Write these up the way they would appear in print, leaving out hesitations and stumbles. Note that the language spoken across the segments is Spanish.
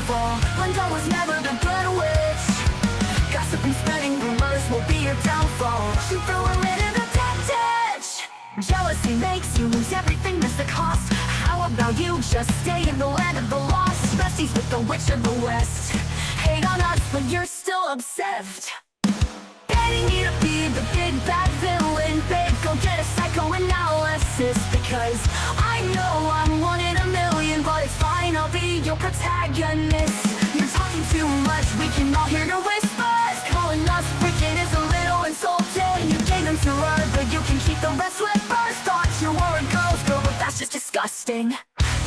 downfall. Linda was never the good witch. Gossip and spreading rumors will be your downfall. She threw her into the dead ditch. Jealousy makes you lose everything, that's the cost. How about you just stay in the land of the lost? Besties with the witch of the west. Hate on us, but you're still obsessed. Getting you to be the big bad villain, babe, go get a psychoanalysis. Because I know I'm one in a million, but it's fine, I'll be your protagonist. You're talking too much, we can all hear your whispers. Calling us wicked is a little insulting. You gave them to her, but you can keep the rest with first thoughts. You're a girl's girl, but that's just disgusting.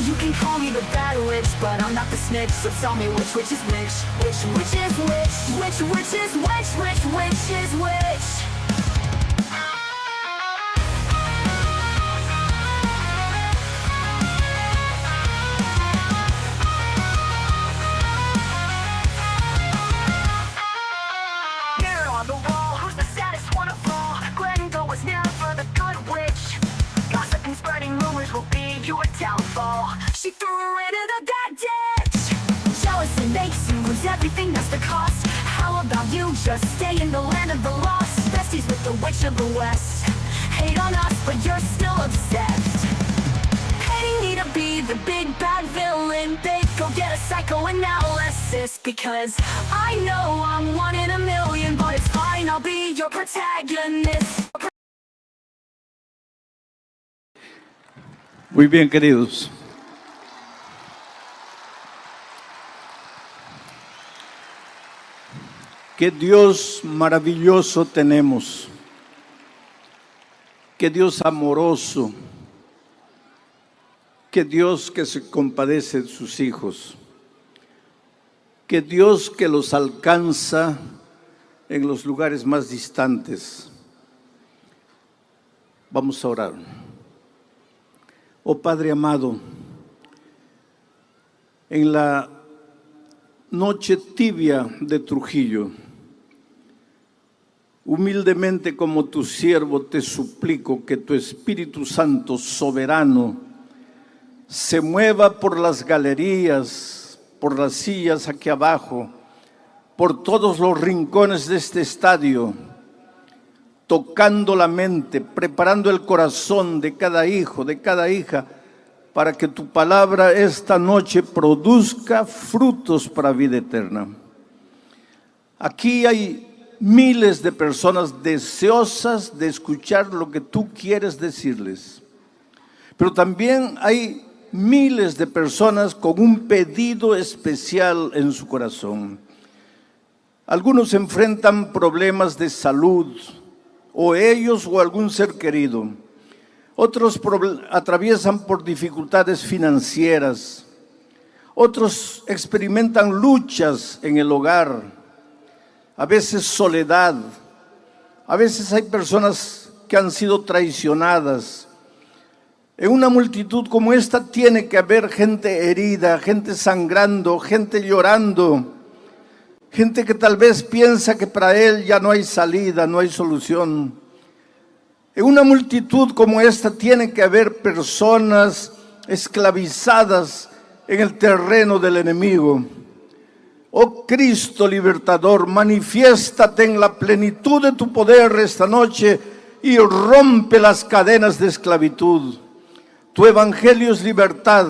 You can call me the bad witch, but I'm not the snitch. So tell me which is which? Which is which? Which is which is which? Mirror on the wall, who's the saddest one of all? Glenda was never the good witch. Gossip and spreading rumors will be your downfall. She threw her into the dead ditch. Jealousy makes you lose everything, that's the cost. How about you just stay in the land of the lost? Besties with the witch of the west. Hate on us, but you're still obsessed. Hating me to be the big bad villain, babe, go get a psychoanalysis. Because I know I'm one in a million, but it's fine, I'll be your protagonist. Muy bien, queridos. Qué Dios maravilloso tenemos. Qué Dios amoroso. Qué Dios que se compadece de sus hijos. Qué Dios que los alcanza en los lugares más distantes. Vamos a orar. Oh Padre amado, en la noche tibia de Trujillo, humildemente como tu siervo te suplico que tu Espíritu Santo soberano se mueva por las galerías, por las sillas aquí abajo, por todos los rincones de este estadio, tocando la mente, preparando el corazón de cada hijo, de cada hija, para que tu palabra esta noche produzca frutos para vida eterna. Aquí hay miles de personas deseosas de escuchar lo que tú quieres decirles, pero también hay miles de personas con un pedido especial en su corazón. Algunos enfrentan problemas de salud, o ellos o algún ser querido. Otros atraviesan por dificultades financieras. Otros experimentan luchas en el hogar, a veces soledad. A veces hay personas que han sido traicionadas. En una multitud como esta tiene que haber gente herida, gente sangrando, gente llorando. Gente que tal vez piensa que para él ya no hay salida, no hay solución. En una multitud como esta tiene que haber personas esclavizadas en el terreno del enemigo. Oh Cristo libertador, manifiéstate en la plenitud de tu poder esta noche y rompe las cadenas de esclavitud. Tu evangelio es libertad.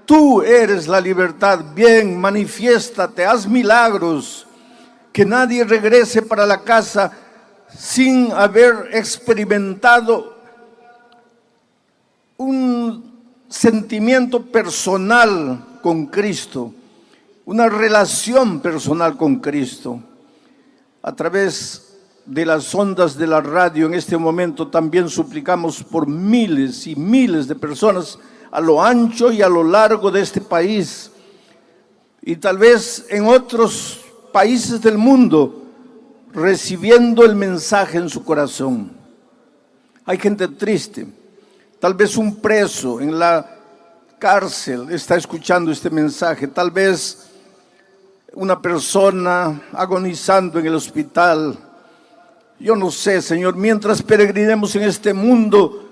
Tú eres la libertad. Bien, manifiéstate, haz milagros. Que nadie regrese para la casa sin haber experimentado un sentimiento personal con Cristo, una relación personal con Cristo. A través de las ondas de la radio en este momento también suplicamos por miles y miles de personas a lo ancho y a lo largo de este país y tal vez en otros países del mundo, recibiendo el mensaje en su corazón. Hay gente triste, tal vez un preso en la cárcel está escuchando este mensaje, tal vez una persona agonizando en el hospital. Yo no sé, Señor, mientras peregrinemos en este mundo,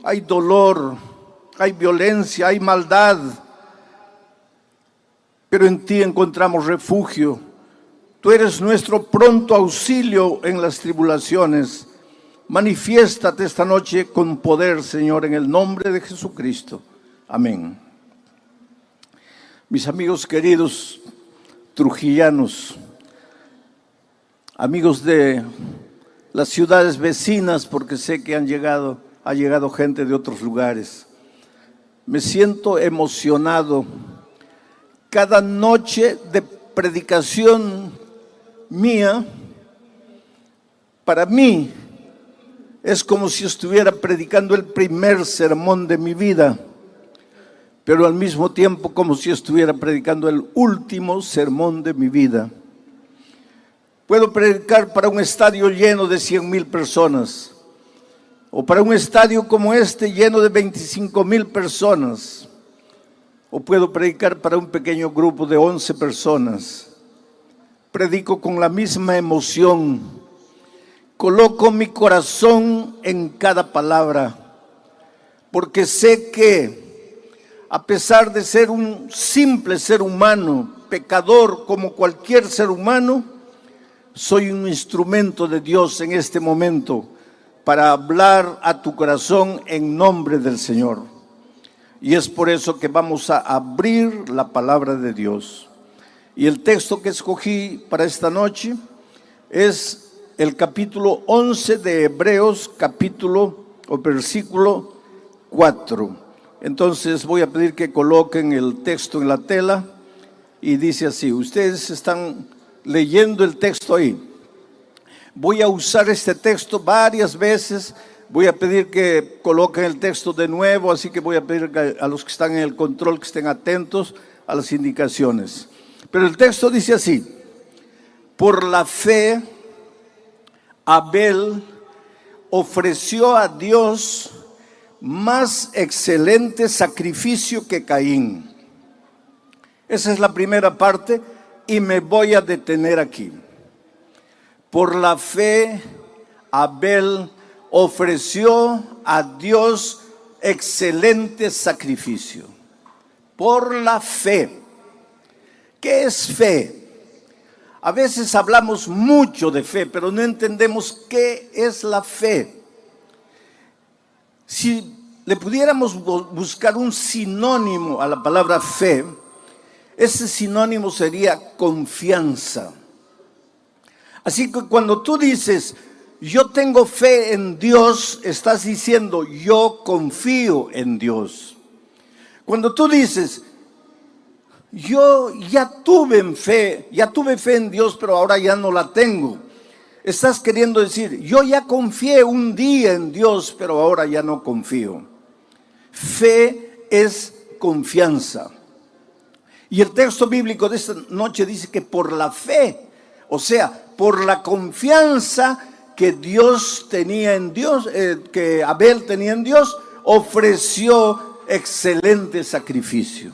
hay dolor, hay violencia, hay maldad. pero en ti encontramos refugio. Tú eres nuestro pronto auxilio en las tribulaciones. Manifiéstate esta noche con poder, Señor, en el nombre de Jesucristo. Amén. Mis amigos queridos trujillanos, amigos de las ciudades vecinas, porque sé que ha llegado gente de otros lugares. Me siento emocionado. Cada noche de predicación mía, para mí, es como si estuviera predicando el primer sermón de mi vida, pero al mismo tiempo como si estuviera predicando el último sermón de mi vida. Puedo predicar para un estadio lleno de 100,000 personas, o para un estadio como este lleno de 25,000 personas, o puedo predicar para un pequeño grupo de 11 personas. Predico con la misma emoción, coloco mi corazón en cada palabra, porque sé que a pesar de ser un simple ser humano, pecador como cualquier ser humano, soy un instrumento de Dios en este momento para hablar a tu corazón en nombre del Señor. Y es por eso que vamos a abrir la palabra de Dios. Y el texto que escogí para esta noche es el capítulo 11 de Hebreos, versículo 4. Entonces voy a pedir que coloquen el texto en la tela y dice así. Ustedes están leyendo el texto ahí. Voy a usar este texto varias veces. Voy a pedir que coloquen el texto de nuevo, así que voy a pedir a los que están en el control que estén atentos a las indicaciones. Pero el texto dice así: por la fe, Abel ofreció a Dios más excelente sacrificio que Caín. Esa es la primera parte y me voy a detener aquí. Por la fe, Abel ofreció a Dios excelente sacrificio. Por la fe. ¿Qué es fe? A veces hablamos mucho de fe, pero no entendemos qué es la fe. Si le pudiéramos buscar un sinónimo a la palabra fe, ese sinónimo sería confianza. Así que cuando tú dices, yo tengo fe en Dios, estás diciendo, yo confío en Dios. Cuando tú dices, yo ya tuve fe en Dios, pero ahora ya no la tengo, estás queriendo decir, yo ya confié un día en Dios, pero ahora ya no confío. Fe es confianza. Y el texto bíblico de esta noche dice que por la fe, o sea, por la confianza que Dios tenía en Dios, que Abel tenía en Dios, ofreció excelente sacrificio.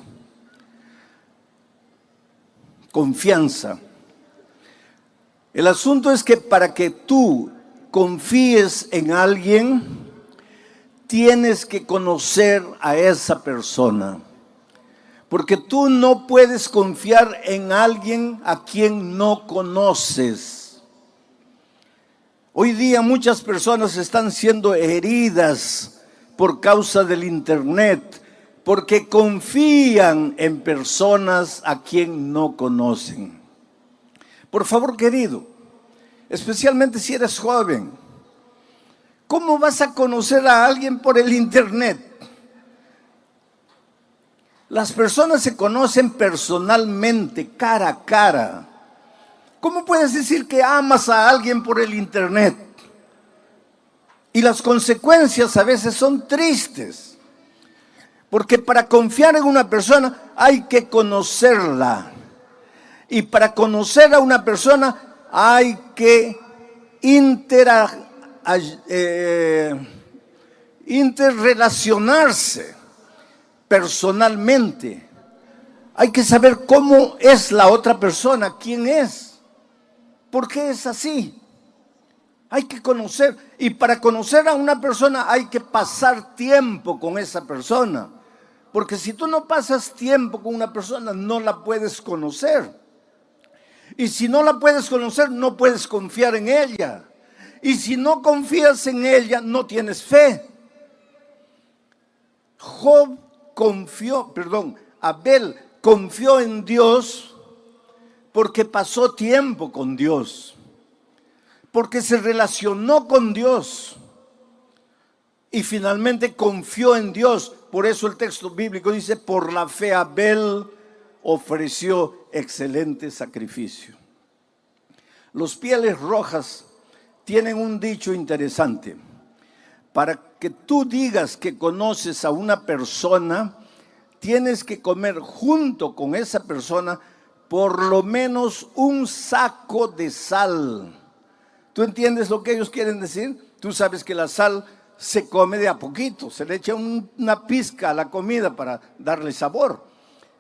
Confianza. El asunto es que para que tú confíes en alguien, tienes que conocer a esa persona. Porque tú no puedes confiar en alguien a quien no conoces. Hoy día muchas personas están siendo heridas por causa del internet, porque confían en personas a quien no conocen. Por favor, querido, especialmente si eres joven, ¿cómo vas a conocer a alguien por el internet? Las personas se conocen personalmente, cara a cara. ¿Cómo puedes decir que amas a alguien por el internet? Y las consecuencias a veces son tristes. Porque para confiar en una persona hay que conocerla. Y para conocer a una persona hay que interrelacionarse personalmente. Hay que saber cómo es la otra persona, quién es. ¿Por qué es así? Hay que conocer. Y para conocer a una persona hay que pasar tiempo con esa persona. Porque si tú no pasas tiempo con una persona, no la puedes conocer. Y si no la puedes conocer, no puedes confiar en ella. Y si no confías en ella, no tienes fe. Abel confió en Dios porque pasó tiempo con Dios, porque se relacionó con Dios y finalmente confió en Dios. Por eso el texto bíblico dice, por la fe Abel ofreció excelente sacrificio. Los Pieles Rojas tienen un dicho interesante. Para que tú digas que conoces a una persona, tienes que comer junto con esa persona por lo menos un saco de sal. ¿Tú entiendes lo que ellos quieren decir? Tú sabes que la sal se come de a poquito, se le echa una pizca a la comida para darle sabor.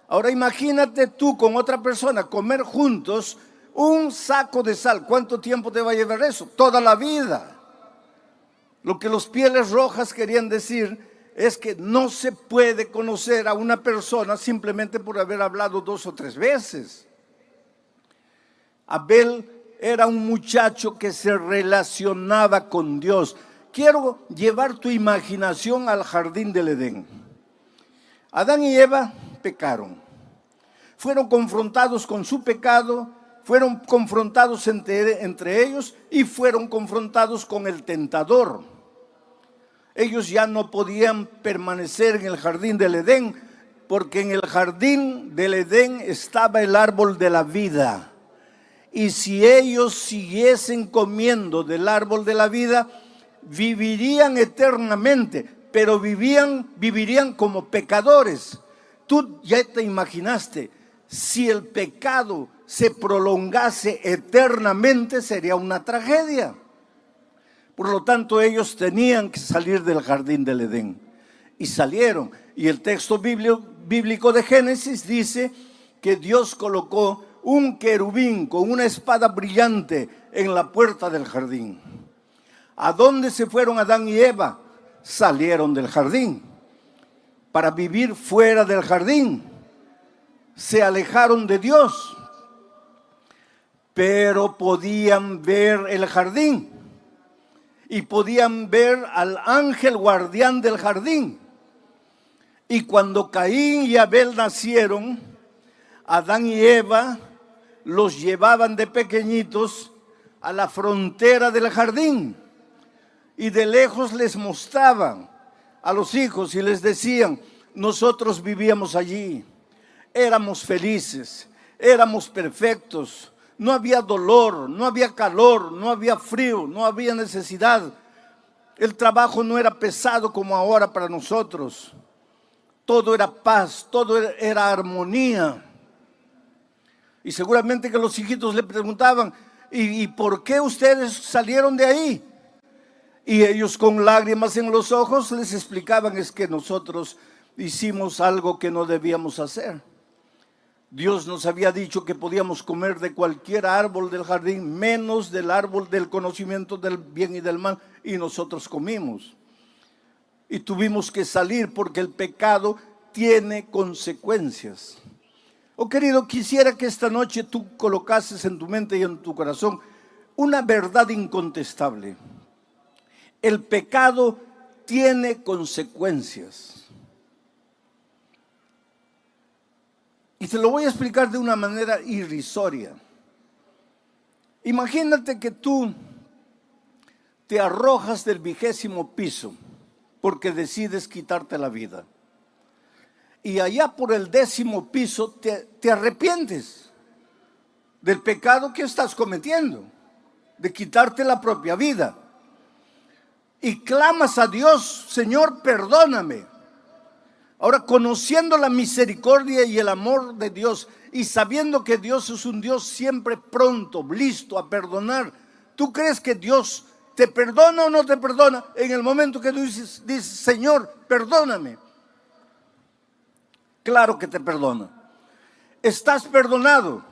Ahora imagínate tú con otra persona comer juntos un saco de sal. ¿Cuánto tiempo te va a llevar eso? Toda la vida. Lo que los Pieles Rojas querían decir es que no se puede conocer a una persona simplemente por haber hablado 2 o 3 veces. Abel era un muchacho que se relacionaba con Dios. Quiero llevar tu imaginación al jardín del Edén. Adán y Eva pecaron. Fueron confrontados con su pecado, fueron confrontados entre ellos y fueron confrontados con el tentador. Ellos ya no podían permanecer en el jardín del Edén, porque en el jardín del Edén estaba el árbol de la vida. Y si ellos siguiesen comiendo del árbol de la vida, vivirían eternamente, pero vivirían como pecadores. Tú ya te imaginaste, si el pecado se prolongase eternamente, sería una tragedia. Por lo tanto, ellos tenían que salir del jardín del Edén. Y salieron. Y el texto bíblico de Génesis dice que Dios colocó un querubín con una espada brillante en la puerta del jardín. ¿A dónde se fueron Adán y Eva? Salieron del jardín para vivir fuera del jardín. Se alejaron de Dios, pero podían ver el jardín y podían ver al ángel guardián del jardín. Y cuando Caín y Abel nacieron, Adán y Eva los llevaban de pequeñitos a la frontera del jardín y de lejos les mostraban a los hijos y les decían, nosotros vivíamos allí, éramos felices, éramos perfectos, no había dolor, no había calor, no había frío, no había necesidad. El trabajo no era pesado como ahora para nosotros. Todo era paz, todo era armonía. Y seguramente que los hijitos le preguntaban, ¿y por qué ustedes salieron de ahí? Y ellos con lágrimas en los ojos les explicaban, es que nosotros hicimos algo que no debíamos hacer. Dios nos había dicho que podíamos comer de cualquier árbol del jardín, menos del árbol del conocimiento del bien y del mal, y nosotros comimos. Y tuvimos que salir porque el pecado tiene consecuencias. Oh querido, quisiera que esta noche tú colocases en tu mente y en tu corazón una verdad incontestable. El pecado tiene consecuencias. Y te lo voy a explicar de una manera irrisoria. Imagínate que tú te arrojas del 20º piso porque decides quitarte la vida. Y allá por el 10º piso te arrepientes del pecado que estás cometiendo, de quitarte la propia vida. Y clamas a Dios, Señor, perdóname. Ahora, conociendo la misericordia y el amor de Dios y sabiendo que Dios es un Dios siempre pronto, listo a perdonar, ¿tú crees que Dios te perdona o no te perdona en el momento que tú dices, Señor, perdóname? Claro que te perdona. Estás perdonado,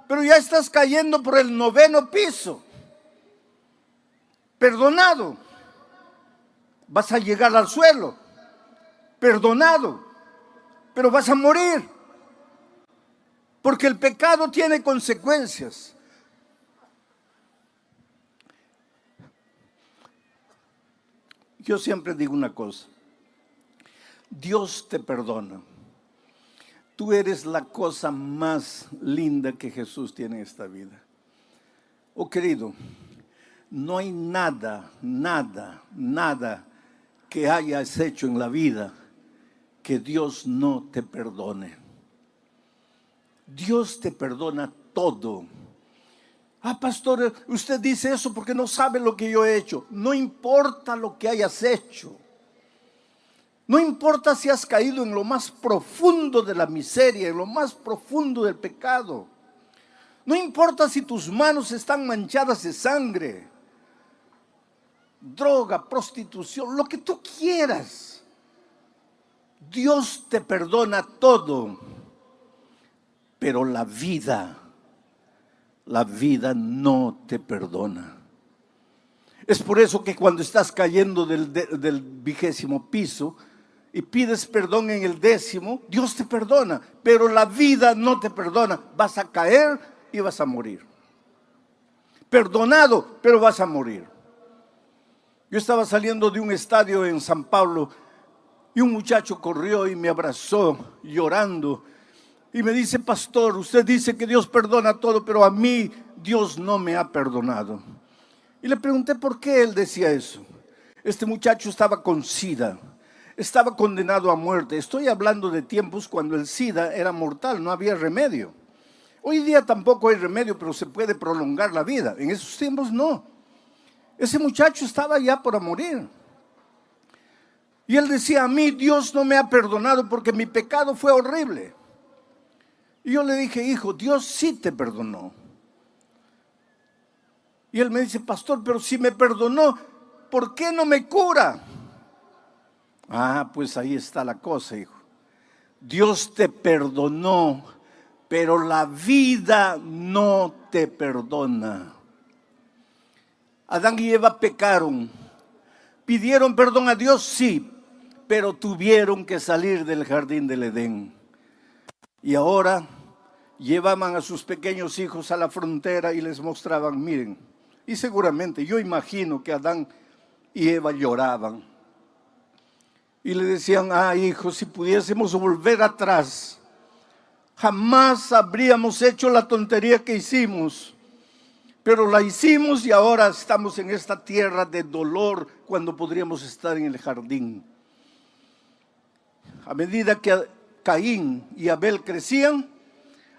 pero ya estás cayendo por el 9º piso. Perdonado. Vas a llegar al suelo. Perdonado. pero vas a morir. Porque el pecado tiene consecuencias. Yo siempre digo una cosa. Dios te perdona. Tú eres la cosa más linda que Jesús tiene en esta vida. Oh querido, no hay nada que hayas hecho en la vida que Dios no te perdone. Dios te perdona todo. Ah, pastor, usted dice eso porque no sabe lo que yo he hecho. No importa lo que hayas hecho. No importa si has caído en lo más profundo de la miseria, en lo más profundo del pecado. No importa si tus manos están manchadas de sangre, droga, prostitución, lo que tú quieras. Dios te perdona todo, pero la vida no te perdona. Es por eso que cuando estás cayendo del 20º piso y pides perdón en el 10º, Dios te perdona, pero la vida no te perdona. Vas a caer y vas a morir. Perdonado, pero vas a morir. Yo estaba saliendo de un estadio en San Pablo y un muchacho corrió y me abrazó llorando y me dice: pastor, usted dice que Dios perdona todo, pero a mí Dios no me ha perdonado. Y le pregunté por qué él decía eso. Este muchacho estaba con SIDA, estaba condenado a muerte. Estoy hablando de tiempos cuando el SIDA era mortal, no había remedio. Hoy día tampoco hay remedio, pero se puede prolongar la vida. En esos tiempos no. Ese muchacho estaba ya por morir. Y él decía: a mí Dios no me ha perdonado porque mi pecado fue horrible. Y yo le dije: hijo, Dios sí te perdonó. Y él me dice: pastor, pero si me perdonó, ¿por qué no me cura? Ah, pues ahí está la cosa, hijo. Dios te perdonó, pero la vida no te perdona. Adán y Eva pecaron. ¿Pidieron perdón a Dios? Sí, pero tuvieron que salir del jardín del Edén. Y ahora llevaban a sus pequeños hijos a la frontera y les mostraban: miren. Y seguramente yo imagino que Adán y Eva lloraban. Y le decían: ah, hijo, si pudiésemos volver atrás, jamás habríamos hecho la tontería que hicimos. Pero la hicimos y ahora estamos en esta tierra de dolor cuando podríamos estar en el jardín. A medida que Caín y Abel crecían,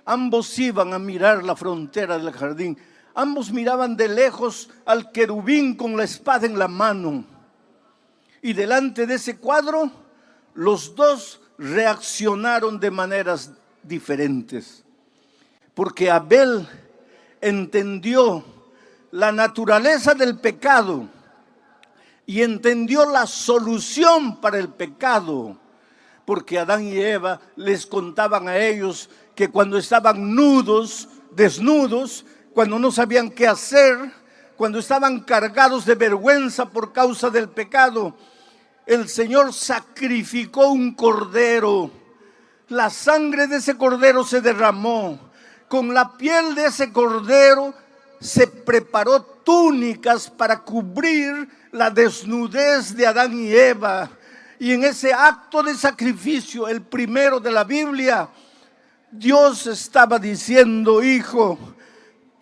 ambos iban a mirar la frontera del jardín. Ambos miraban de lejos al querubín con la espada en la mano. Y delante de ese cuadro, los dos reaccionaron de maneras diferentes. Porque Abel entendió la naturaleza del pecado y entendió la solución para el pecado, porque Adán y Eva les contaban a ellos que cuando estaban desnudos, cuando no sabían qué hacer, cuando estaban cargados de vergüenza por causa del pecado, el Señor sacrificó un cordero. La sangre de ese cordero se derramó. Con la piel de ese cordero se preparó túnicas para cubrir la desnudez de Adán y Eva. Y en ese acto de sacrificio, el primero de la Biblia, Dios estaba diciendo: hijo,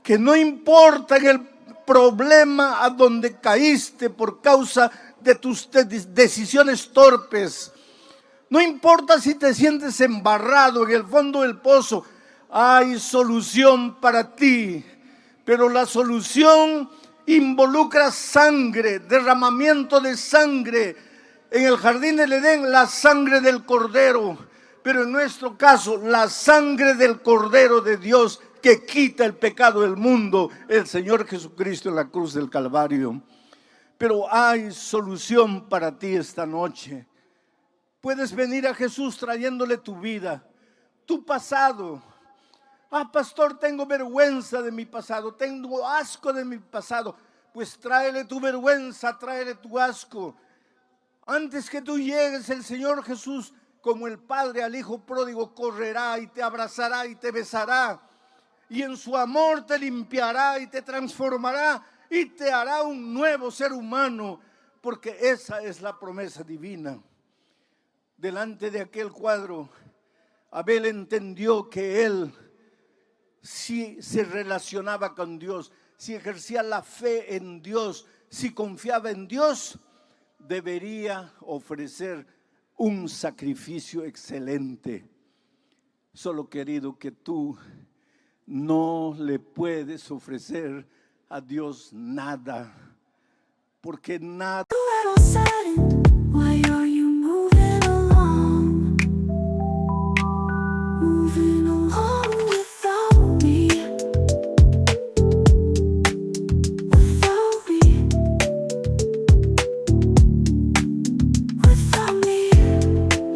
que no importa en el problema a donde caíste por causa de tus decisiones torpes, no importa si te sientes embarrado en el fondo del pozo, hay solución para ti, pero la solución involucra sangre, derramamiento de sangre. En el jardín del Edén, la sangre del cordero, pero en nuestro caso, la sangre del Cordero de Dios que quita el pecado del mundo, el Señor Jesucristo en la cruz del Calvario. Pero hay solución para ti esta noche. Puedes venir a Jesús trayéndole tu vida, tu pasado. Ah, pastor, tengo vergüenza de mi pasado, tengo asco de mi pasado. Pues tráele tu vergüenza, tráele tu asco. Antes que tú llegues, el Señor Jesús como el padre al hijo pródigo, correrá y te abrazará y te besará. Y en su amor te limpiará y te transformará y te hará un nuevo ser humano, porque esa es la promesa divina. Delante de aquel cuadro, Abel entendió que él, si se relacionaba con Dios, si ejercía la fe en Dios, si confiaba en Dios, debería ofrecer un sacrificio excelente. Solo, querido, que tú no le puedes ofrecer a Dios nada, porque nada. Little saddened, why are you moving along? Moving along without me. Without me. Without me.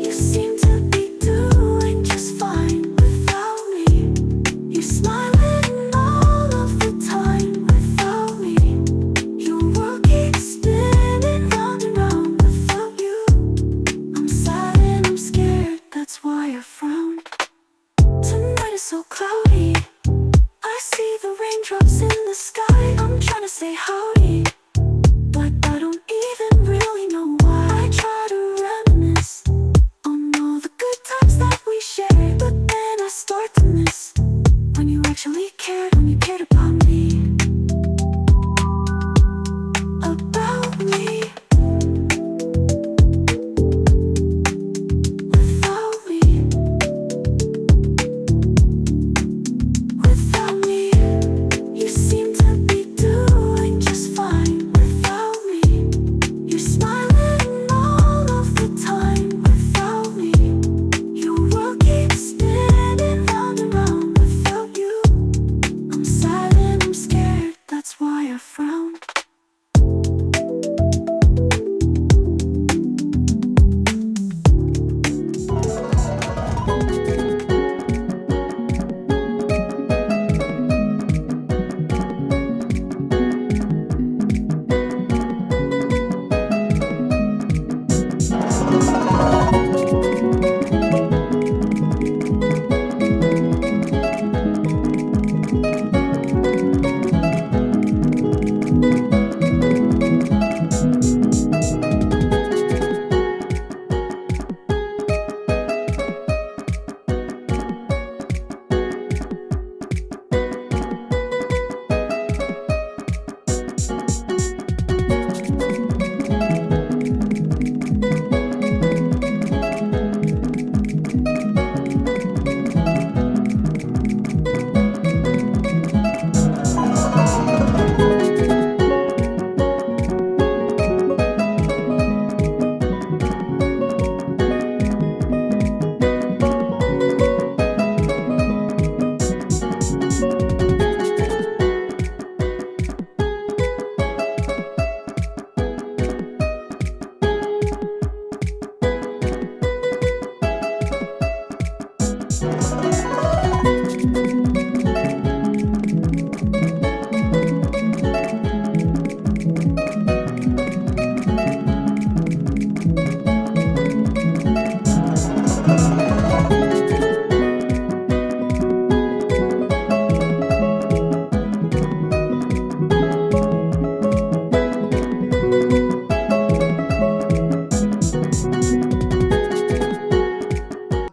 You seem to be doing just fine without me. You're smiling all of the time without me. Your world keeps spinning round and round without you. I'm sad and I'm scared, that's why I frown. Tonight is so cloudy, I see the raindrops in the sky. I'm trying to say howdy, but I don't even really know why. I try to reminisce on all the good times that we shared, but then I start to miss when you actually cared, when you cared about me. About me. Without me. Without me. You seem to be doing just fine without me. You're smiling all of the time without me. Your world keeps spinning round and round without you. I'm sad and I'm scared, that's why I frown.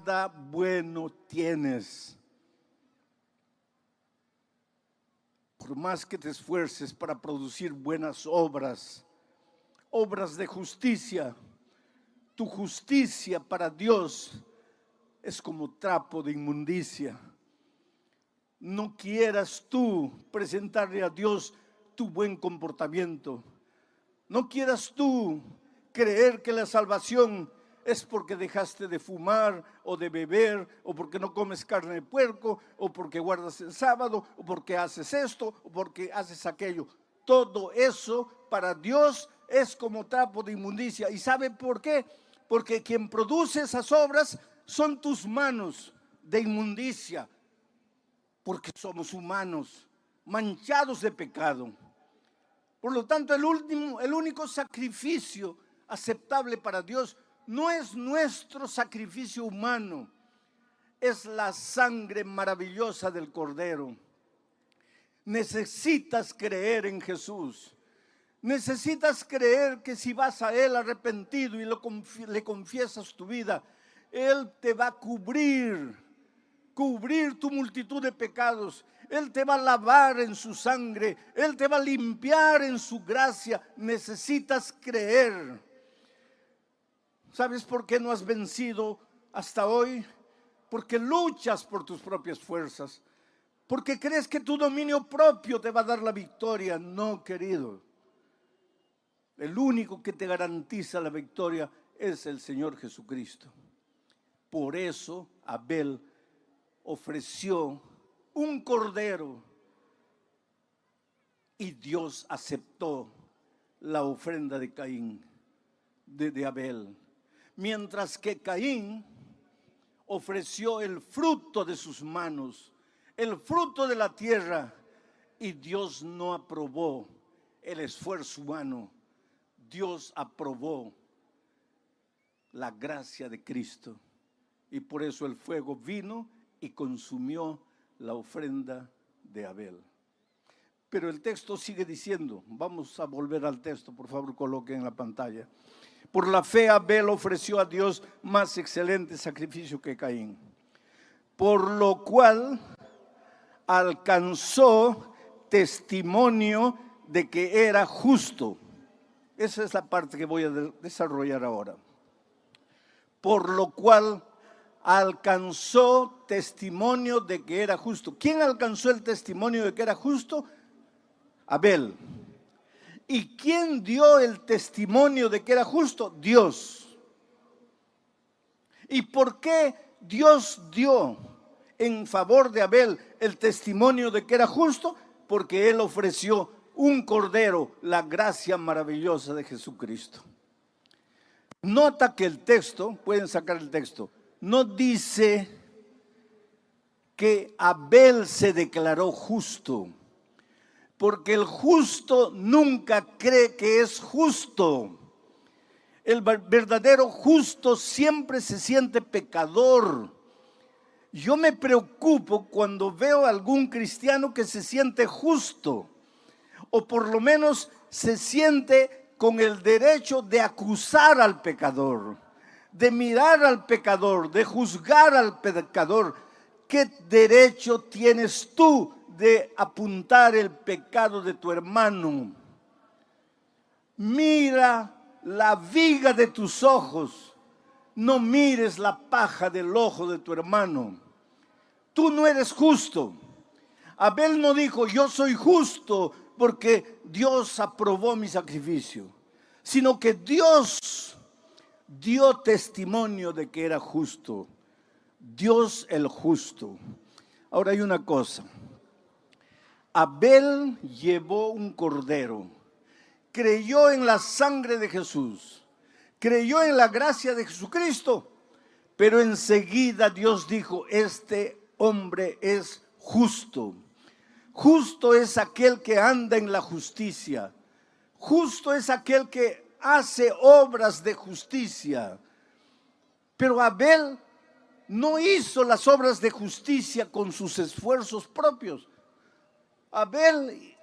Nada bueno tienes. Por más que te esfuerces para producir buenas obras, obras de justicia, tu justicia para Dios es como trapo de inmundicia. No quieras tú presentarle a Dios tu buen comportamiento. No quieras tú creer que la salvación es porque dejaste de fumar o de beber, o porque no comes carne de puerco, o porque guardas el sábado, o porque haces esto, o porque haces aquello. Todo eso para Dios es como trapo de inmundicia. ¿Y sabe por qué? Porque quien produce esas obras son tus manos de inmundicia, porque somos humanos, manchados de pecado. Por lo tanto, el único sacrificio aceptable para Dios no es nuestro sacrificio humano, es la sangre maravillosa del Cordero. Necesitas creer en Jesús. Necesitas creer que si vas a Él arrepentido y le confiesas tu vida, Él te va a cubrir tu multitud de pecados. Él te va a lavar en su sangre. Él te va a limpiar en su gracia. Necesitas creer. ¿Sabes por qué no has vencido hasta hoy? Porque luchas por tus propias fuerzas. Porque crees que tu dominio propio te va a dar la victoria. No, querido. El único que te garantiza la victoria es el Señor Jesucristo. Por eso Abel ofreció un cordero y Dios aceptó la ofrenda de Caín, de Abel. Mientras que Caín ofreció el fruto de sus manos, el fruto de la tierra, y Dios no aprobó el esfuerzo humano. Dios aprobó la gracia de Cristo, y por eso el fuego vino y consumió la ofrenda de Abel. Pero el texto sigue diciendo, vamos a volver al texto, por favor coloquen en la pantalla. Por la fe Abel ofreció a Dios más excelente sacrificio que Caín, por lo cual alcanzó testimonio de que era justo. Esa es la parte que voy a desarrollar ahora. Por lo cual alcanzó testimonio de que era justo. ¿Quién alcanzó el testimonio de que era justo? Abel. ¿Y quién dio el testimonio de que era justo? Dios. ¿Y por qué Dios dio en favor de Abel el testimonio de que era justo? Porque él ofreció un cordero, la gracia maravillosa de Jesucristo. Nota que el texto, pueden sacar el texto, no dice que Abel se declaró justo, porque el justo nunca cree que es justo. El verdadero justo siempre se siente pecador. Yo me preocupo cuando veo a algún cristiano que se siente justo, o por lo menos se siente con el derecho de acusar al pecador, de mirar al pecador, de juzgar al pecador. ¿Qué derecho tienes tú de apuntar el pecado de tu hermano? Mira la viga de tus ojos, no mires la paja del ojo de tu hermano. Tú no eres justo. Abel no dijo, yo soy justo porque Dios aprobó mi sacrificio, sino que Dios dio testimonio de que era justo. Dios el justo. Ahora hay una cosa. Abel llevó un cordero, creyó en la sangre de Jesús, creyó en la gracia de Jesucristo, pero enseguida Dios dijo, este hombre es justo. Justo es aquel que anda en la justicia. Justo es aquel que hace obras de justicia. Pero Abel no hizo las obras de justicia con sus esfuerzos propios. Abel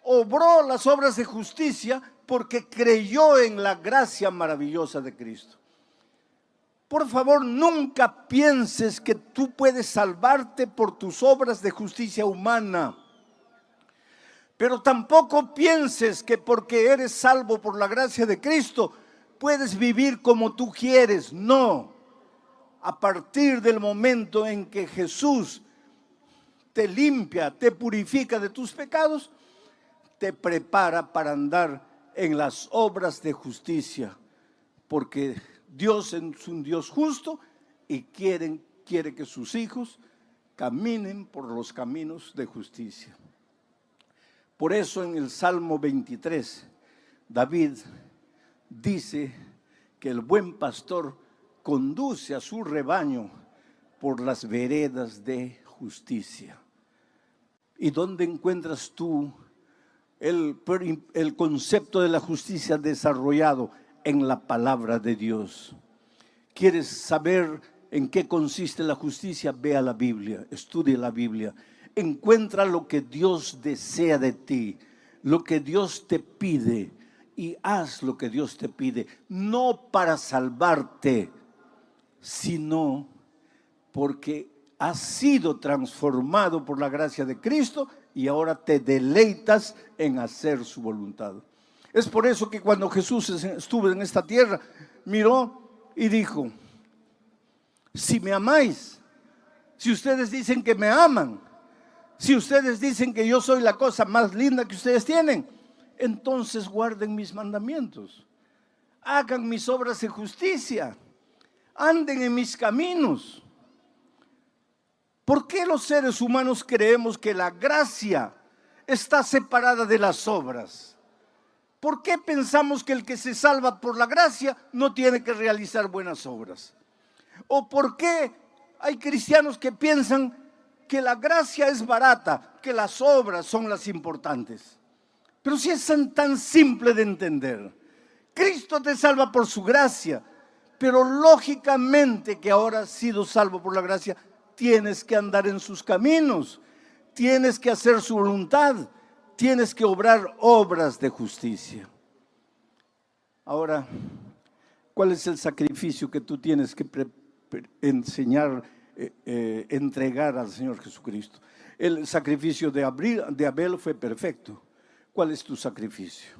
obró las obras de justicia porque creyó en la gracia maravillosa de Cristo. Por favor, nunca pienses que tú puedes salvarte por tus obras de justicia humana. Pero tampoco pienses que porque eres salvo por la gracia de Cristo, puedes vivir como tú quieres. No. A partir del momento en que Jesús te limpia, te purifica de tus pecados, te prepara para andar en las obras de justicia. Porque Dios es un Dios justo y quiere que sus hijos caminen por los caminos de justicia. Por eso en el Salmo 23, David dice que el buen pastor conduce a su rebaño por las veredas de justicia. ¿Y dónde encuentras tú el concepto de la justicia desarrollado? En la palabra de Dios. ¿Quieres saber en qué consiste la justicia? Ve a la Biblia, estudia la Biblia. Encuentra lo que Dios desea de ti, lo que Dios te pide, y haz lo que Dios te pide, no para salvarte, sino porque has sido transformado por la gracia de Cristo y ahora te deleitas en hacer su voluntad. Es por eso que cuando Jesús estuvo en esta tierra, miró y dijo: si me amáis, si ustedes dicen que me aman, si ustedes dicen que yo soy la cosa más linda que ustedes tienen, entonces guarden mis mandamientos, hagan mis obras de justicia, anden en mis caminos. ¿Por qué los seres humanos creemos que la gracia está separada de las obras? ¿Por qué pensamos que el que se salva por la gracia no tiene que realizar buenas obras? ¿O por qué hay cristianos que piensan que la gracia es barata, que las obras son las importantes? Pero si es tan simple de entender. Cristo te salva por su gracia, pero lógicamente que ahora has sido salvo por la gracia, tienes que andar en sus caminos, tienes que hacer su voluntad, tienes que obrar obras de justicia. Ahora, ¿cuál es el sacrificio que tú tienes que enseñar, entregar al Señor Jesucristo? El sacrificio de Abel fue perfecto. ¿Cuál es tu sacrificio?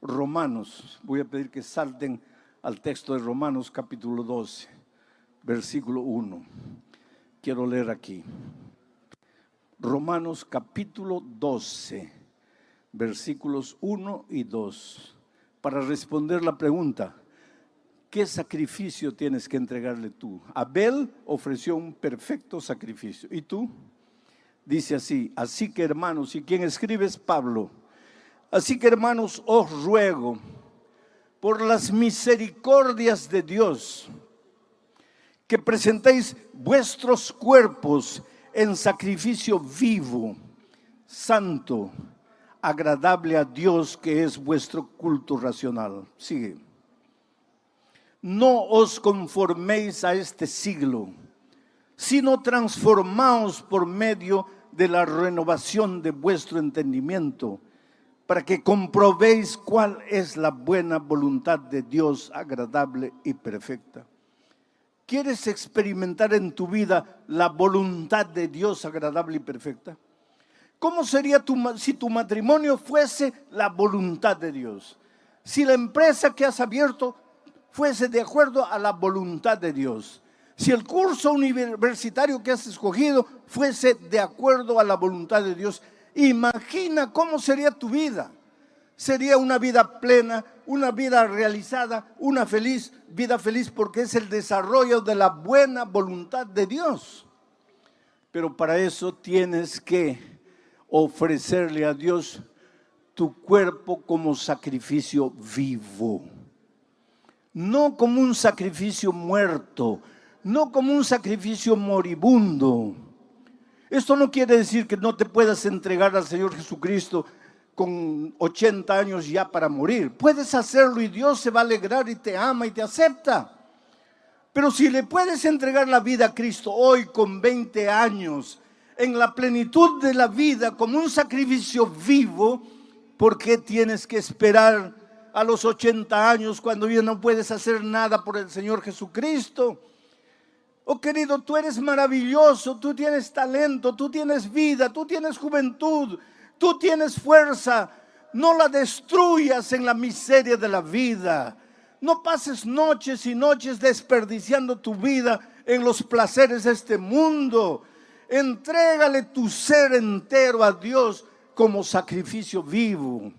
Romanos, voy a pedir que salten al texto de Romanos capítulo 12, versículo 1. Quiero leer aquí. Romanos capítulo 12, versículos 1 y 2. Para responder la pregunta: ¿qué sacrificio tienes que entregarle tú? Abel ofreció un perfecto sacrificio. ¿Y tú? Dice así: así que hermanos, ¿y quién escribe? Es Pablo. Así que hermanos, os ruego por las misericordias de Dios que presentéis vuestros cuerpos en sacrificio vivo, santo, agradable a Dios, que es vuestro culto racional. Sigue. No os conforméis a este siglo, sino transformaos por medio de la renovación de vuestro entendimiento, para que comprobéis cuál es la buena voluntad de Dios, agradable y perfecta. ¿Quieres experimentar en tu vida la voluntad de Dios agradable y perfecta? ¿Cómo sería si tu matrimonio fuese la voluntad de Dios? Si la empresa que has abierto fuese de acuerdo a la voluntad de Dios. Si el curso universitario que has escogido fuese de acuerdo a la voluntad de Dios. Imagina cómo sería tu vida. Sería una vida plena, una vida realizada, una vida feliz, porque es el desarrollo de la buena voluntad de Dios. Pero para eso tienes que ofrecerle a Dios tu cuerpo como sacrificio vivo, no como un sacrificio muerto, no como un sacrificio moribundo. Esto no quiere decir que no te puedas entregar al Señor Jesucristo con 80 años ya para morir. Puedes hacerlo y Dios se va a alegrar y te ama y te acepta. Pero si le puedes entregar la vida a Cristo hoy con 20 años, en la plenitud de la vida, como un sacrificio vivo, ¿por qué tienes que esperar a los 80 años cuando ya no puedes hacer nada por el Señor Jesucristo? Oh querido, tú eres maravilloso, tú tienes talento, tú tienes vida, tú tienes juventud, tú tienes fuerza. No la destruyas en la miseria de la vida. No pases noches y noches desperdiciando tu vida en los placeres de este mundo. Entrégale tu ser entero a Dios como sacrificio vivo.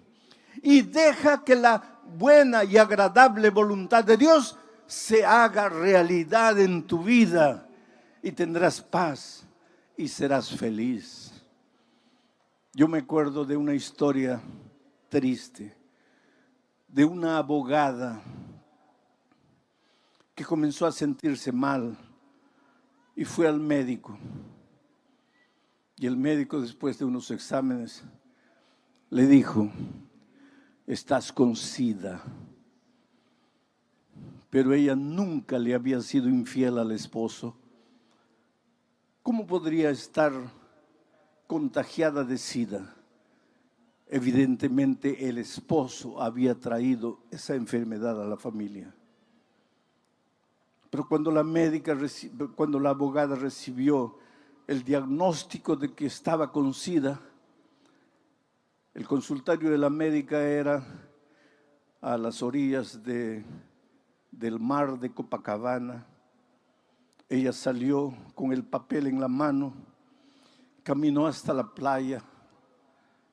Y deja que la buena y agradable voluntad de Dios se haga realidad en tu vida. Y tendrás paz y serás feliz. Yo me acuerdo de una historia triste, de una abogada que comenzó a sentirse mal y fue al médico. Y el médico, después de unos exámenes, le dijo: estás con SIDA. pero ella nunca le había sido infiel al esposo. ¿Cómo podría estar contagiada de SIDA? Evidentemente el esposo había traído esa enfermedad a la familia. Pero cuando la abogada recibió el diagnóstico de que estaba con SIDA, el consultorio de la médica era a las orillas del mar de Copacabana. Ella salió con el papel en la mano, caminó hasta la playa,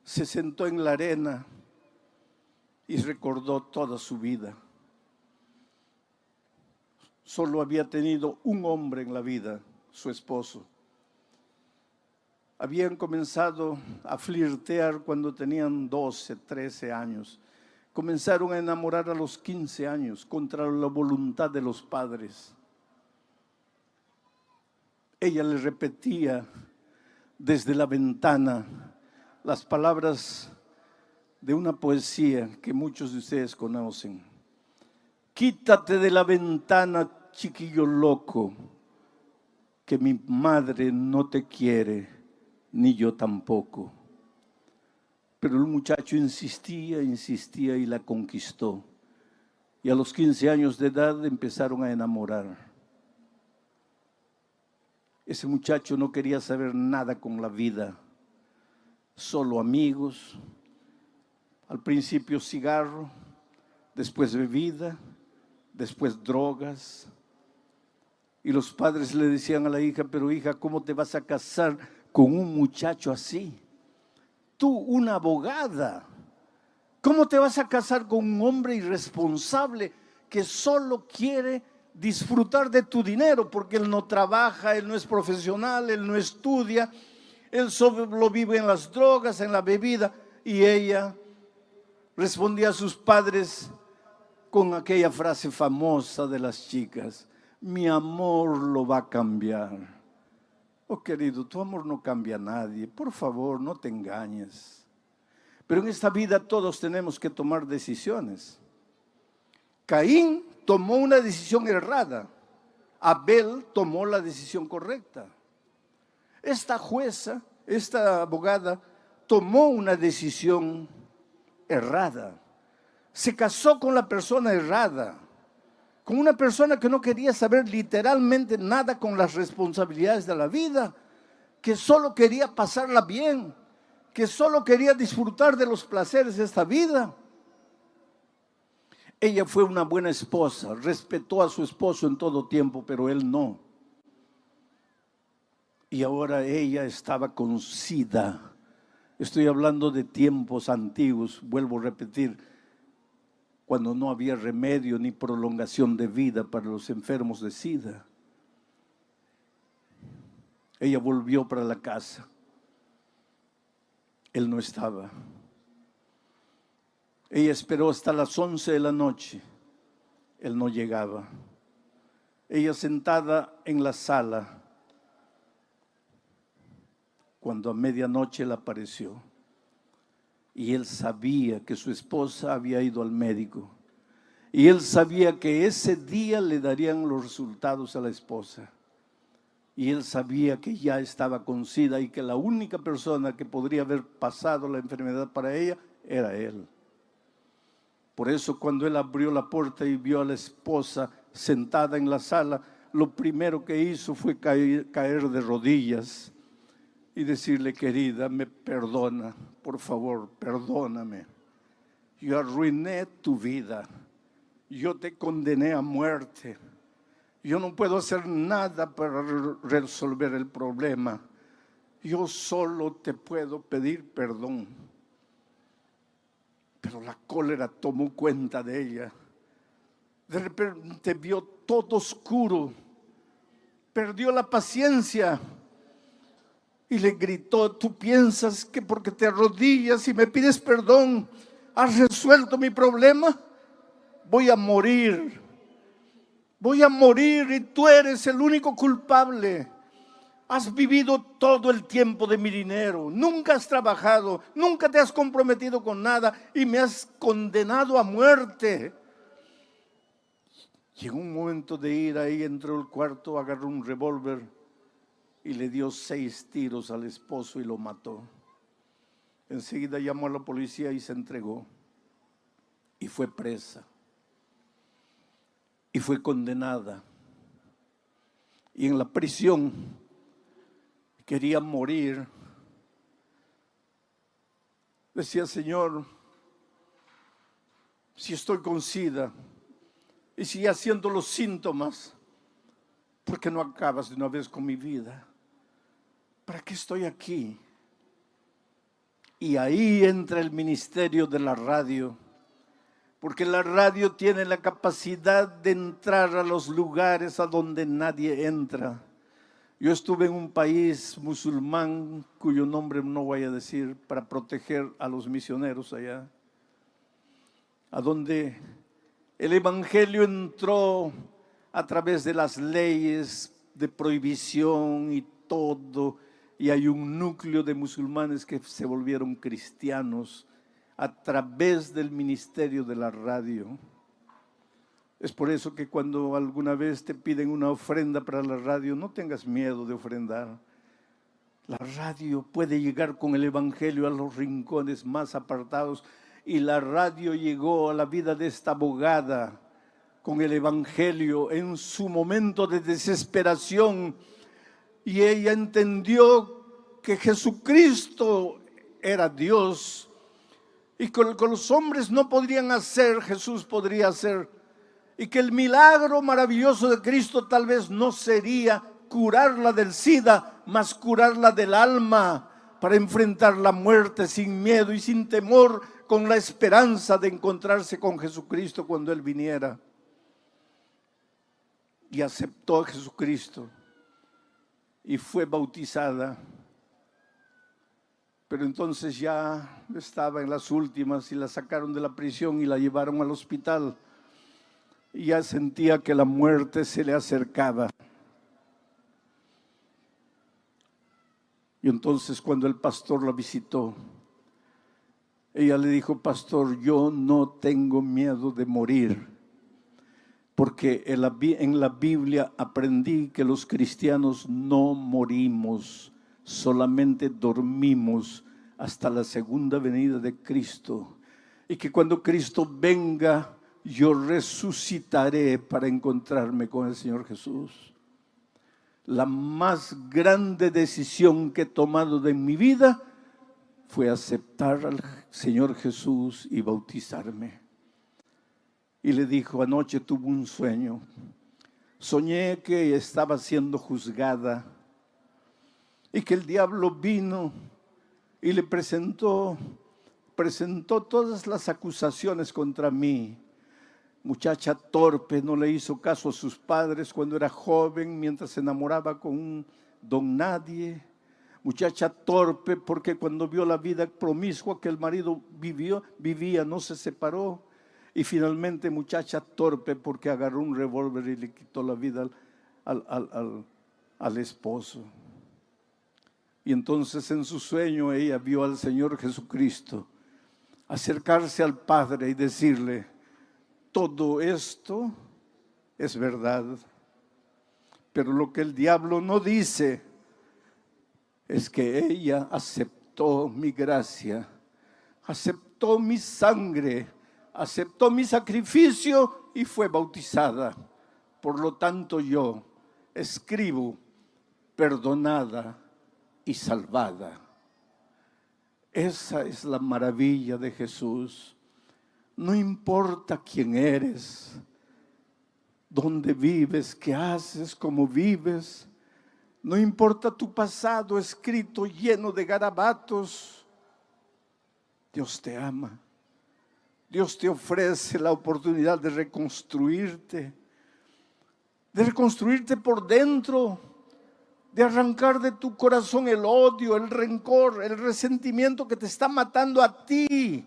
se sentó en la arena y recordó toda su vida. Solo había tenido un hombre en la vida, su esposo. Habían comenzado a flirtear cuando tenían 12, 13 años. Comenzaron a enamorar a los 15 años contra la voluntad de los padres. Ella le repetía desde la ventana las palabras de una poesía que muchos de ustedes conocen. Quítate de la ventana, chiquillo loco, que mi madre no te quiere, ni yo tampoco. Pero el muchacho insistía y la conquistó. Y a los 15 años de edad empezaron a enamorar. Ese muchacho no quería saber nada con la vida, solo amigos, al principio cigarro, después bebida, después drogas. Y los padres le decían a la hija, pero hija, ¿cómo te vas a casar con un muchacho así? Tú, una abogada, ¿cómo te vas a casar con un hombre irresponsable que solo quiere disfrutar de tu dinero? Porque él no trabaja, él no es profesional, él no estudia, él solo vive en las drogas, en la bebida. Y ella respondía a sus padres con aquella frase famosa de las chicas: mi amor lo va a cambiar. Oh querido, tu amor no cambia a nadie, por favor no te engañes. Pero en esta vida todos tenemos que tomar decisiones. Caín tomó una decisión errada, Abel tomó la decisión correcta. Esta jueza, esta abogada, tomó una decisión errada. Se casó con la persona errada, con una persona que no quería saber literalmente nada con las responsabilidades de la vida, que solo quería pasarla bien, que solo quería disfrutar de los placeres de esta vida. Ella fue una buena esposa, respetó a su esposo en todo tiempo, pero él no. Y ahora ella estaba con SIDA. Estoy hablando de tiempos antiguos, vuelvo a repetir, cuando no había remedio ni prolongación de vida para los enfermos de SIDA. Ella volvió para la casa. Él no estaba. Ella esperó hasta las 11 de la noche. Él no llegaba. Ella sentada en la sala, cuando a medianoche le apareció. Y él sabía que su esposa había ido al médico. Y él sabía que ese día le darían los resultados a la esposa. Y él sabía que ya estaba con SIDA y que la única persona que podría haber pasado la enfermedad para ella era él. Por eso cuando él abrió la puerta y vio a la esposa sentada en la sala, lo primero que hizo fue caer de rodillas y decirle: querida, me perdona, por favor, perdóname. Yo arruiné tu vida, yo te condené a muerte. Yo no puedo hacer nada para resolver el problema. Yo solo te puedo pedir perdón. Pero la cólera tomó cuenta de ella. De repente vio todo oscuro. Perdió la paciencia. Y le gritó: ¿tú piensas que porque te arrodillas y me pides perdón has resuelto mi problema? Voy a morir. Voy a morir y tú eres el único culpable. Has vivido todo el tiempo de mi dinero, nunca has trabajado, nunca te has comprometido con nada y me has condenado a muerte. Y en un momento de ira ahí entró al cuarto, agarró un revólver y le dio 6 tiros al esposo y lo mató. Enseguida llamó a la policía y se entregó. Y fue presa. Y fue condenada. Y en la prisión quería morir. Decía: Señor, si estoy con SIDA y si ya siento los síntomas, ¿por qué no acabas de una vez con mi vida? ¿Para qué estoy aquí? Y ahí entra el ministerio de la radio, porque la radio tiene la capacidad de entrar a los lugares a donde nadie entra. Yo estuve en un país musulmán, cuyo nombre no voy a decir, para proteger a los misioneros allá, a donde el evangelio entró a través de las leyes de prohibición y todo, y hay un núcleo de musulmanes que se volvieron cristianos a través del ministerio de la radio. Es por eso que cuando alguna vez te piden una ofrenda para la radio, no tengas miedo de ofrendar. La radio puede llegar con el evangelio a los rincones más apartados, y la radio llegó a la vida de esta abogada con el evangelio en su momento de desesperación, y ella entendió que Jesucristo era Dios y que lo que los hombres no podrían hacer, Jesús podría hacer, y que el milagro maravilloso de Cristo tal vez no sería curarla del SIDA, mas curarla del alma, para enfrentar la muerte sin miedo y sin temor, con la esperanza de encontrarse con Jesucristo cuando Él viniera. Y aceptó a Jesucristo y fue bautizada. Pero entonces ya estaba en las últimas y la sacaron de la prisión y la llevaron al hospital. Y ya sentía que la muerte se le acercaba. Y entonces cuando el pastor la visitó, ella le dijo: pastor, yo no tengo miedo de morir, porque en la Biblia aprendí que los cristianos no morimos, solamente dormimos hasta la segunda venida de Cristo, y que cuando Cristo venga, yo resucitaré para encontrarme con el Señor Jesús. La más grande decisión que he tomado en mi vida fue aceptar al Señor Jesús y bautizarme. Y le dijo: anoche tuve un sueño. Soñé que estaba siendo juzgada y que el diablo vino y le presentó todas las acusaciones contra mí. Muchacha torpe, no le hizo caso a sus padres cuando era joven, mientras se enamoraba con un don nadie. Muchacha torpe porque cuando vio la vida promiscua que el marido vivía, no se separó. Y finalmente muchacha torpe porque agarró un revólver y le quitó la vida al esposo. Y entonces en su sueño ella vio al Señor Jesucristo acercarse al Padre y decirle: todo esto es verdad, pero lo que el diablo no dice es que ella aceptó mi gracia, aceptó mi sangre, aceptó mi sacrificio y fue bautizada. Por lo tanto yo escribo: perdonada y salvada. Esa es la maravilla de Jesús. No importa quién eres, dónde vives, qué haces, cómo vives. No importa tu pasado escrito lleno de garabatos. Dios te ama. Dios te ofrece la oportunidad de reconstruirte por dentro, de arrancar de tu corazón el odio, el rencor, el resentimiento que te está matando a ti.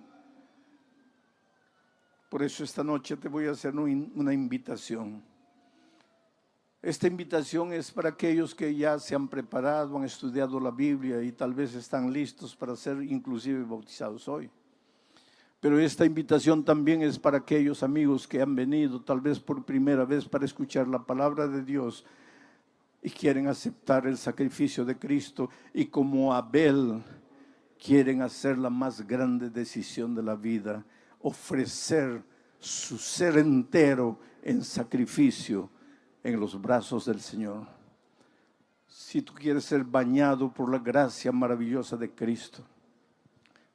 Por eso esta noche te voy a hacer una invitación. Esta invitación es para aquellos que ya se han preparado, han estudiado la Biblia y tal vez están listos para ser inclusive bautizados hoy. Pero esta invitación también es para aquellos amigos que han venido tal vez por primera vez para escuchar la palabra de Dios y quieren aceptar el sacrificio de Cristo, y como Abel quieren hacer la más grande decisión de la vida, ofrecer su ser entero en sacrificio en los brazos del Señor. Si tú quieres ser bañado por la gracia maravillosa de Cristo,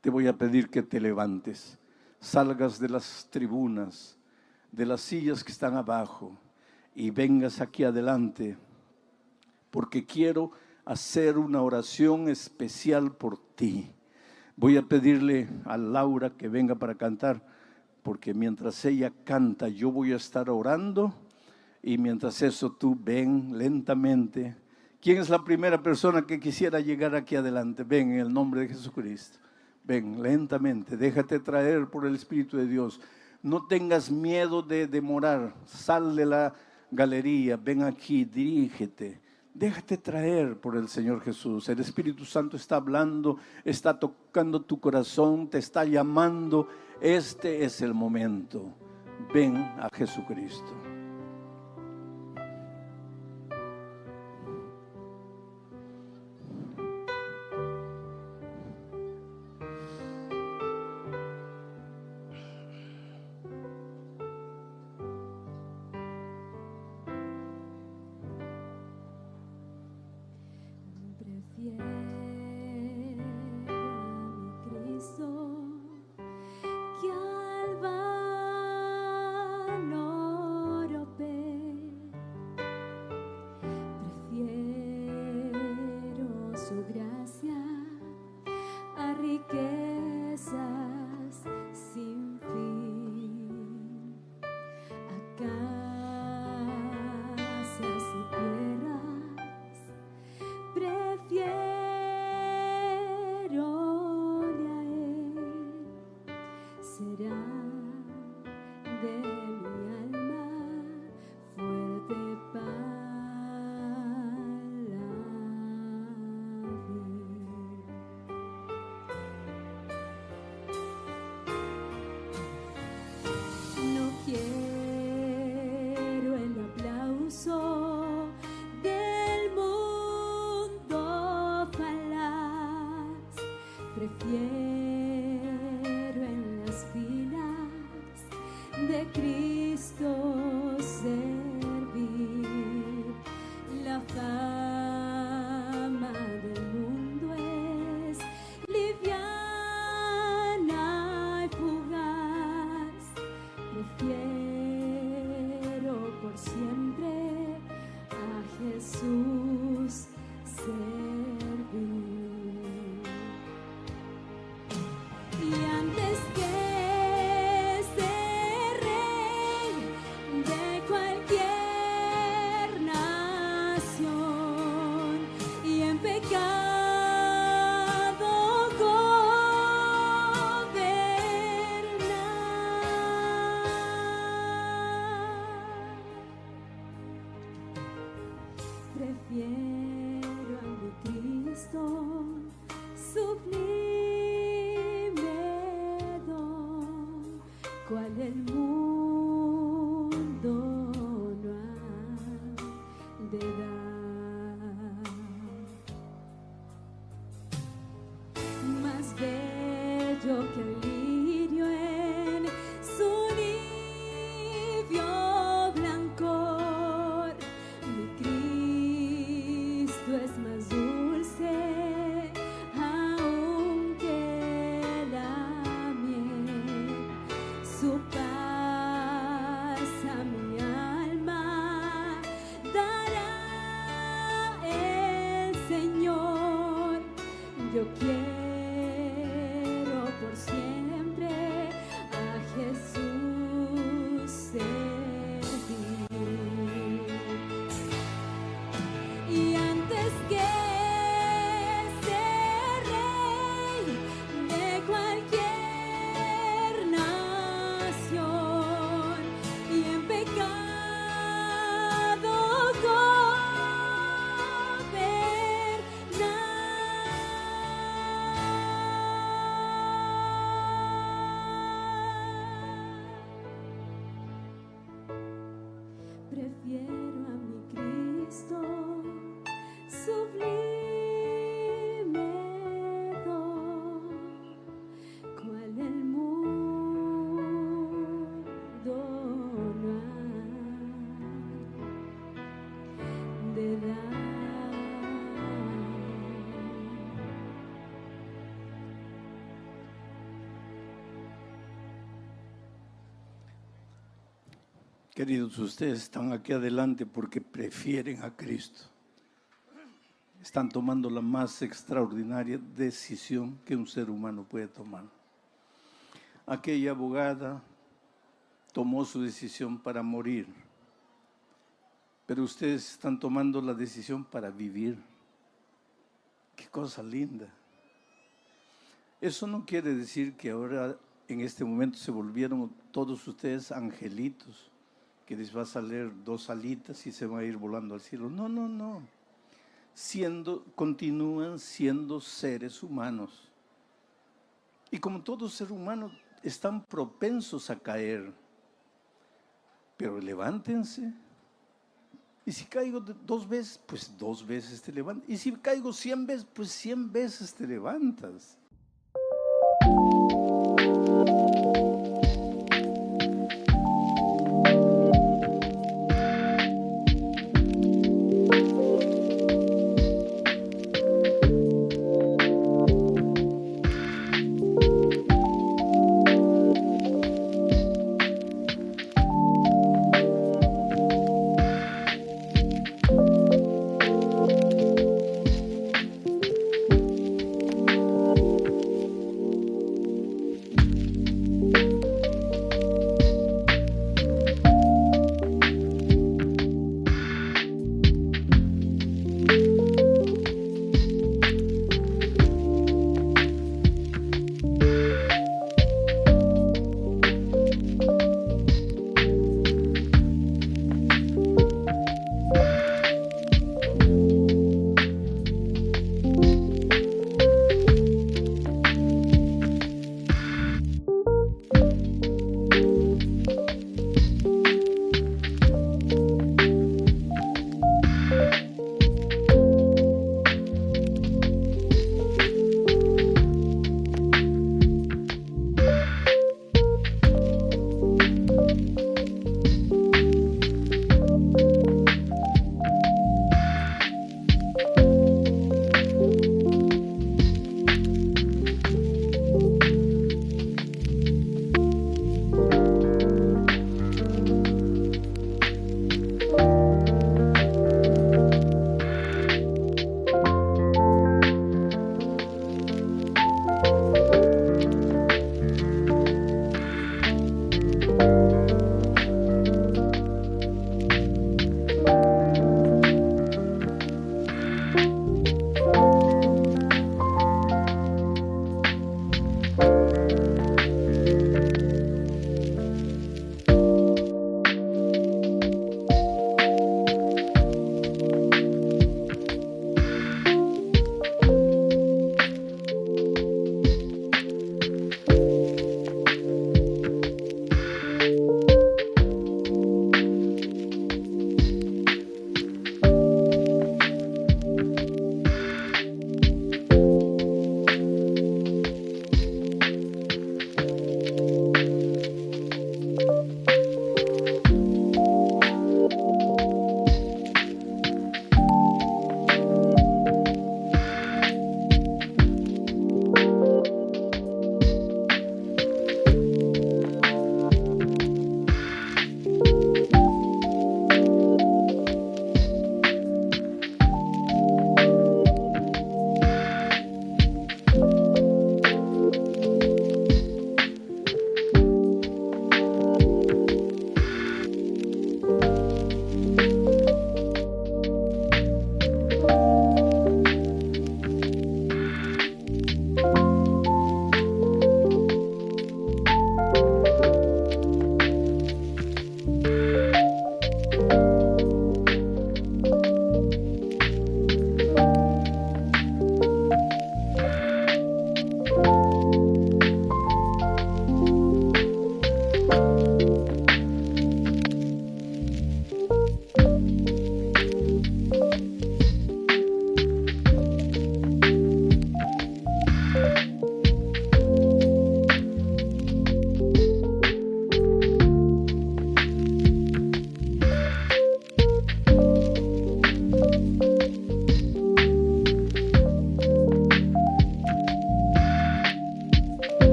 te voy a pedir que te levantes, salgas de las tribunas, de las sillas que están abajo, y vengas aquí adelante, porque quiero hacer una oración especial por ti. Voy a pedirle a Laura que venga para cantar, porque mientras ella canta yo voy a estar orando, y mientras eso tú ven lentamente. ¿Quién es la primera persona que quisiera llegar aquí adelante? Ven en el nombre de Jesucristo. Ven lentamente, déjate traer por el Espíritu de Dios. No tengas miedo de demorar, sal de la galería, ven aquí, dirígete. Déjate traer por el Señor Jesús. El Espíritu Santo está hablando, está tocando tu corazón, te está llamando. Este es el momento. Ven a Jesucristo. Queridos, ustedes están aquí adelante porque prefieren a Cristo. Están tomando la más extraordinaria decisión que un ser humano puede tomar. Aquella abogada tomó su decisión para morir, pero ustedes están tomando la decisión para vivir. ¡Qué cosa linda! Eso no quiere decir que ahora, en este momento, se volvieron todos ustedes angelitos, que les va a salir 2 alitas y se van a ir volando al cielo. No, no, no. Continúan siendo seres humanos. Y como todo ser humano, están propensos a caer. Pero levántense. Y si caigo 2 veces, pues 2 veces te levantas. Y si caigo 100 veces, pues 100 veces te levantas.